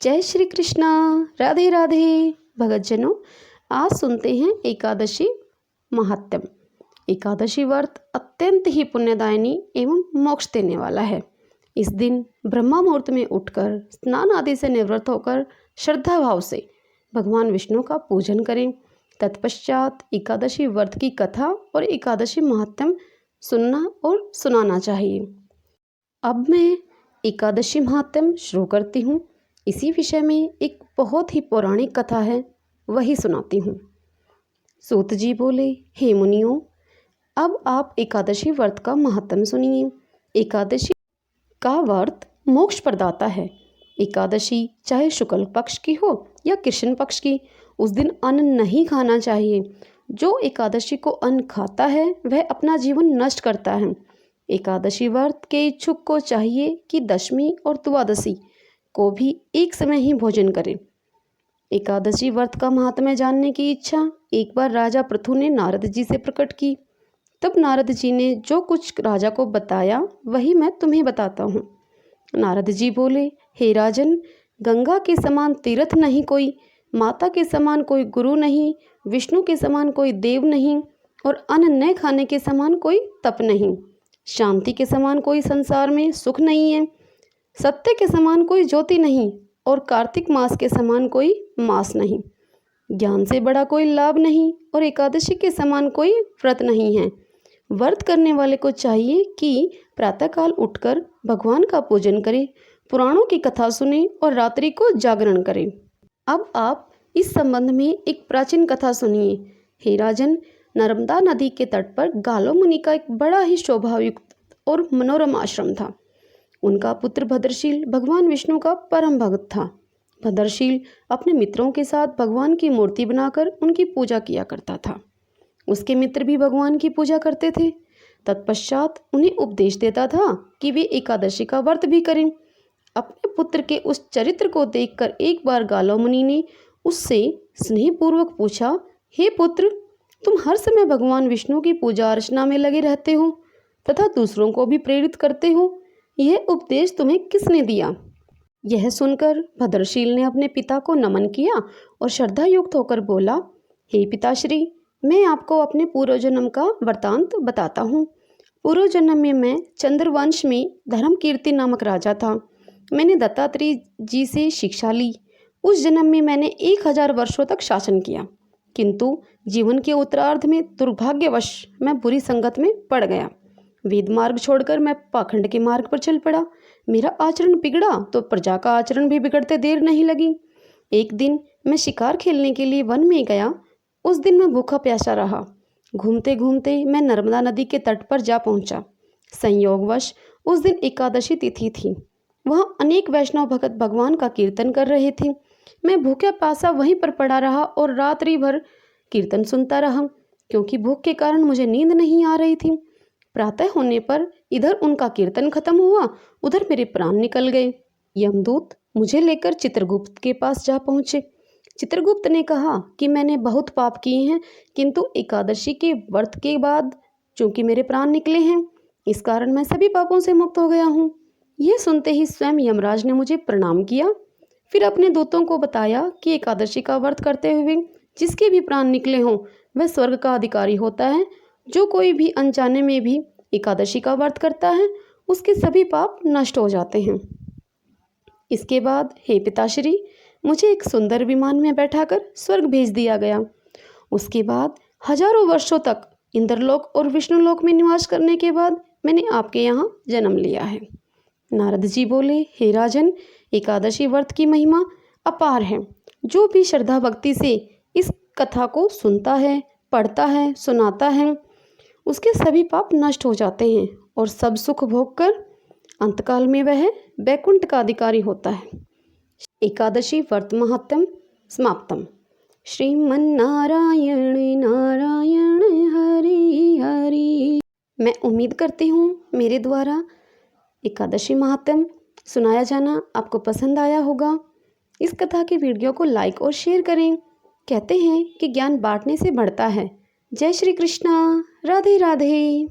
जय श्री कृष्णा। राधे राधे। भगतजनों, आज सुनते हैं एकादशी महात्म्य। एकादशी व्रत अत्यंत ही पुण्यदायिनी एवं मोक्ष देने वाला है। इस दिन ब्रह्मा मुहूर्त में उठकर स्नान आदि से निवृत्त होकर श्रद्धा भाव से भगवान विष्णु का पूजन करें। तत्पश्चात एकादशी व्रत की कथा और एकादशी महात्म्य सुनना और सुनाना चाहिए। अब मैं एकादशी महात्म्य शुरू करती हूँ। इसी विषय में एक बहुत ही पौराणिक कथा है, वही सुनाती हूँ। सूत जी बोले, हे मुनियों, अब आप एकादशी व्रत का महात्म्य सुनिए। एकादशी का व्रत मोक्ष प्रदाता है। एकादशी चाहे शुक्ल पक्ष की हो या कृष्ण पक्ष की, उस दिन अन्न नहीं खाना चाहिए। जो एकादशी को अन्न खाता है वह अपना जीवन नष्ट करता है। एकादशी व्रत के इच्छुक को चाहिए कि दशमी और द्वादशी को भी एक समय ही भोजन करें। एकादशी व्रत का महात्म्य जानने की इच्छा एक बार राजा पृथु ने नारद जी से प्रकट की। तब नारद जी ने जो कुछ राजा को बताया वही मैं तुम्हें बताता हूँ। नारद जी बोले, हे राजन, गंगा के समान तीर्थ नहीं कोई, माता के समान कोई गुरु नहीं, विष्णु के समान कोई देव नहीं, और अन्न न खाने के समान कोई तप नहीं। शांति के समान कोई संसार में सुख नहीं है। सत्य के समान कोई ज्योति नहीं, और कार्तिक मास के समान कोई मास नहीं। ज्ञान से बड़ा कोई लाभ नहीं, और एकादशी के समान कोई व्रत नहीं है। व्रत करने वाले को चाहिए कि प्रातःकाल उठकर भगवान का पूजन करे, पुराणों की कथा सुने और रात्रि को जागरण करे। अब आप इस संबंध में एक प्राचीन कथा सुनिए। हे राजन, नर्मदा नदी के तट पर गालो मुनि का एक बड़ा ही शोभायुक्त और मनोरम आश्रम था। उनका पुत्र भद्रशील भगवान विष्णु का परम भक्त था। भद्रशील अपने मित्रों के साथ भगवान की मूर्ति बनाकर उनकी पूजा किया करता था। उसके मित्र भी भगवान की पूजा करते थे। तत्पश्चात उन्हें उपदेश देता था कि वे एकादशी का व्रत भी करें। अपने पुत्र के उस चरित्र को देखकर एक बार गालो मुनि ने उससे स्नेहपूर्वक पूछा, हे पुत्र, तुम हर समय भगवान विष्णु की पूजा अर्चना में लगे रहते हो तथा दूसरों को भी प्रेरित करते हो, यह उपदेश तुम्हें किसने दिया? यह सुनकर भद्रशील ने अपने पिता को नमन किया और श्रद्धा युक्त होकर बोला, हे पिताश्री, मैं आपको अपने पूर्व जन्म का वृतांत बताता हूँ। पूर्व जन्म में मैं चंद्रवंश में धर्मकीर्ति नामक राजा था। मैंने दत्तात्रेय जी से शिक्षा ली। उस जन्म में मैंने 1000 वर्षों तक शासन किया, किंतु जीवन के उत्तरार्ध में दुर्भाग्यवश मैं बुरी संगत में पड़ गया। वेद मार्ग छोड़कर मैं पाखंड के मार्ग पर चल पड़ा। मेरा आचरण बिगड़ा तो प्रजा का आचरण भी बिगड़ते देर नहीं लगी। एक दिन मैं शिकार खेलने के लिए वन में गया। उस दिन मैं भूखा प्यासा रहा। घूमते घूमते मैं नर्मदा नदी के तट पर जा पहुंचा। संयोगवश उस दिन एकादशी तिथि थी। वहाँ अनेक वैष्णव भक्त भगवान का कीर्तन कर रहे थे। मैं भूखा प्यासा वहीं पर पड़ा रहा और रात्रि भर कीर्तन सुनता रहा, क्योंकि भूख के कारण मुझे नींद नहीं आ रही थी। प्रातः होने पर इधर उनका कीर्तन खत्म हुआ, उधर मेरे प्राण निकल गए। यमदूत मुझे लेकर चित्रगुप्त के पास जा पहुँचे। चित्रगुप्त ने कहा कि मैंने बहुत पाप किए हैं, किंतु एकादशी के व्रत के बाद चूंकि मेरे प्राण निकले हैं, इस कारण मैं सभी पापों से मुक्त हो गया हूँ। यह सुनते ही स्वयं यमराज ने मुझे प्रणाम किया। फिर अपने दूतों को बताया कि एकादशी का व्रत करते हुए जिसके भी प्राण निकले हों वह स्वर्ग का अधिकारी होता है। जो कोई भी अनजाने में भी एकादशी का व्रत करता है उसके सभी पाप नष्ट हो जाते हैं। इसके बाद हे पिताश्री, मुझे एक सुंदर विमान में बैठाकर स्वर्ग भेज दिया गया। उसके बाद हजारों वर्षों तक इंद्रलोक और विष्णुलोक में निवास करने के बाद मैंने आपके यहाँ जन्म लिया है। नारद जी बोले, हे राजन, एकादशी व्रत की महिमा अपार है। जो भी श्रद्धा भक्ति से इस कथा को सुनता है, पढ़ता है, सुनाता है, उसके सभी पाप नष्ट हो जाते हैं और सब सुख भोग कर अंतकाल में वह वैकुंठ का अधिकारी होता है। एकादशी व्रत महात्म्य समाप्तम। श्रीमन्नारायण नारायण हरि हरि। मैं उम्मीद करती हूँ मेरे द्वारा एकादशी महात्म्य सुनाया जाना आपको पसंद आया होगा। इस कथा के वीडियो को लाइक और शेयर करें। कहते हैं कि ज्ञान बांटने से बढ़ता है। जय श्री कृष्णा। राधे राधे।